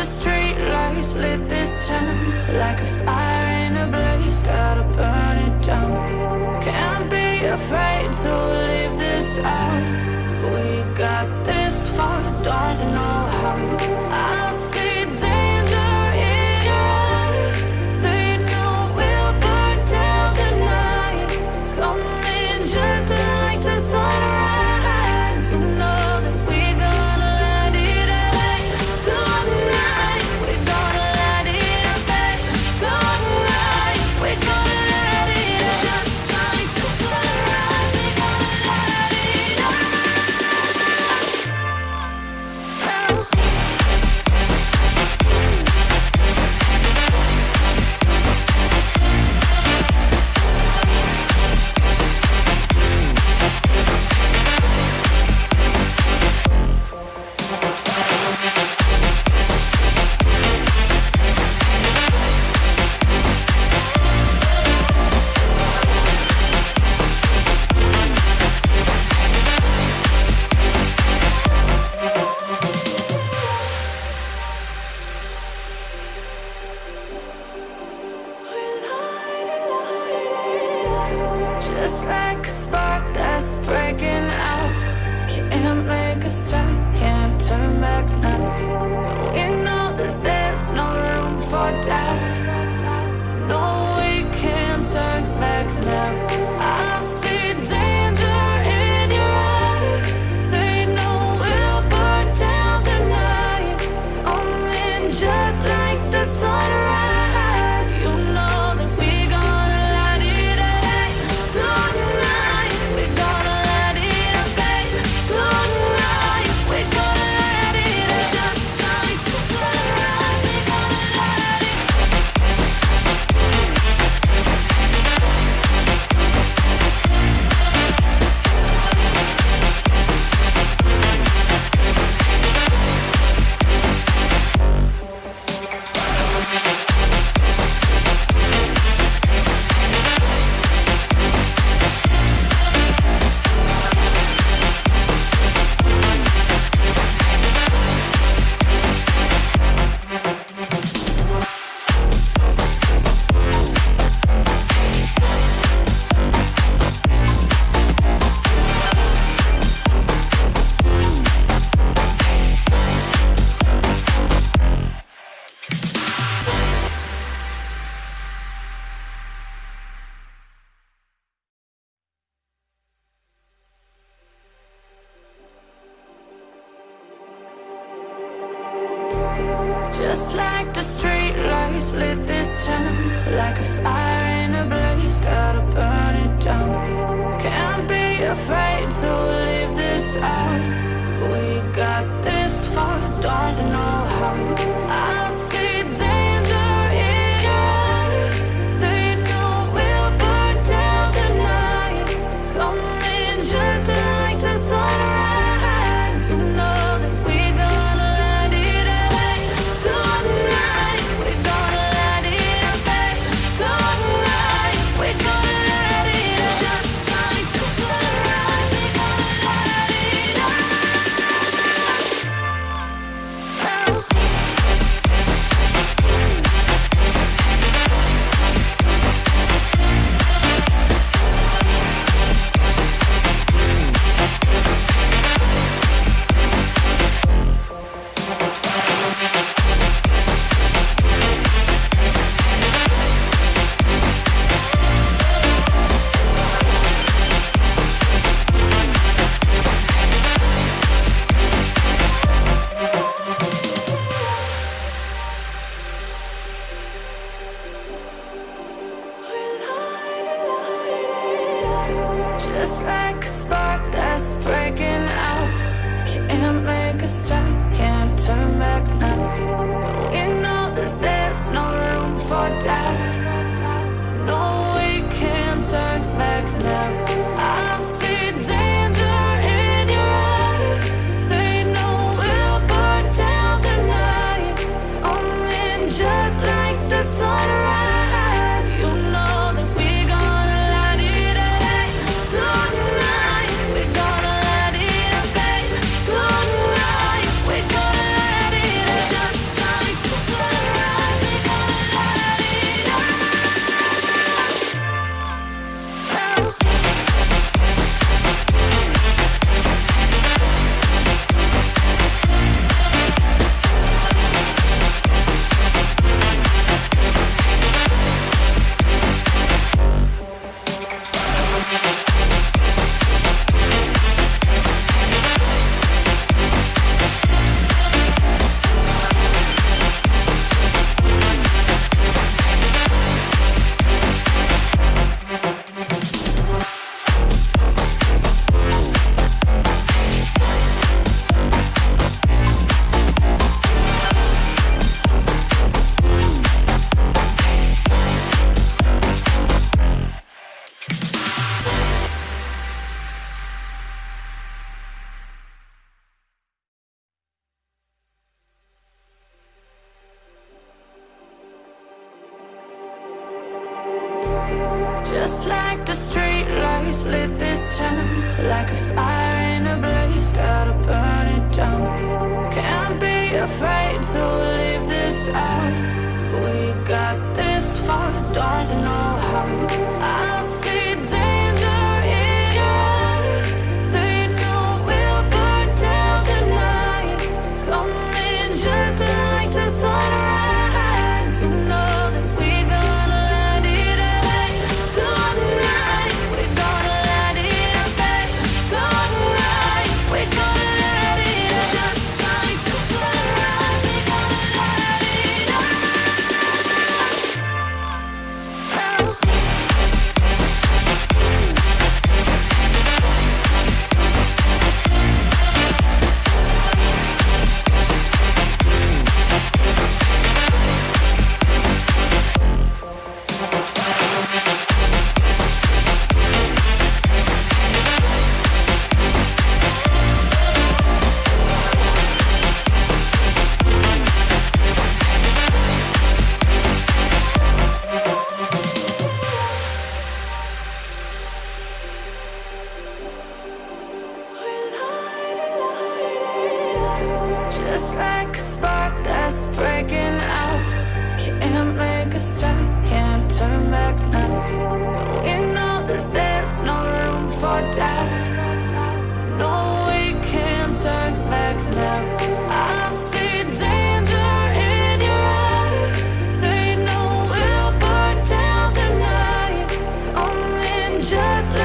the street lights lit this town like a fire in a blaze, gotta burn it down. Can't be afraid to leave this out. We got this far, don't know how. I see danger in your eyes. They know we'll burn down the night. Coming just like the sunrise. You know that we're gonna let it away tonight. We're gonna let it away tonight. We're gonna let it just like the sunrise. We're gonna let it just like a spark that's breaking out. Can't make a stop, can't turn back now. We know that there's no room for doubt. No, we can't turn back now. I see danger in your eyes. They know we'll burn down the night. Coming just like the sunrise. You know that we're gonna let it away tonight. We're gonna let it away tonight. We're gonna let it just like the sunrise. We're gonna let it. Just like the street lights lit this town like a fire in a blaze, gotta burn it down. Can't be afraid to leave this out. We got this far, don't know how. I see danger in your eyes. They know we'll burn down the night. Coming just like the sunrise. You know that we're gonna let it away tonight. We're gonna let it away tonight. We're gonna let it just like the sunrise. We're gonna let it out. Just like a spark that's breaking out. Can't make a stop, can't turn back now. We know that there's no room for doubt. No, we can't turn back now. I see danger in your eyes. They know we'll burn down the night. Coming just like the sunrise. You know that we're gonna let it away tonight. We're gonna let it away tonight. We're gonna let it just like Just like the street lights lit this town, like a fire in a blaze, gotta burn it down. Can't be afraid to leave this out. We got this far, don't know how. I see danger in your eyes. They know we'll burn down the night. Coming just like the sunrise. You know that we're gonna light it up tonight. We're gonna light it up tonight. We're gonna light it up just like the sunrise. We're gonna light it up now. Just like a spark that's breaking out. Can't make a stop, can't turn back now. We know that there's no room for doubt. No, we can't turn back now. I see danger in your eyes. They know we'll burn down the night. Coming just like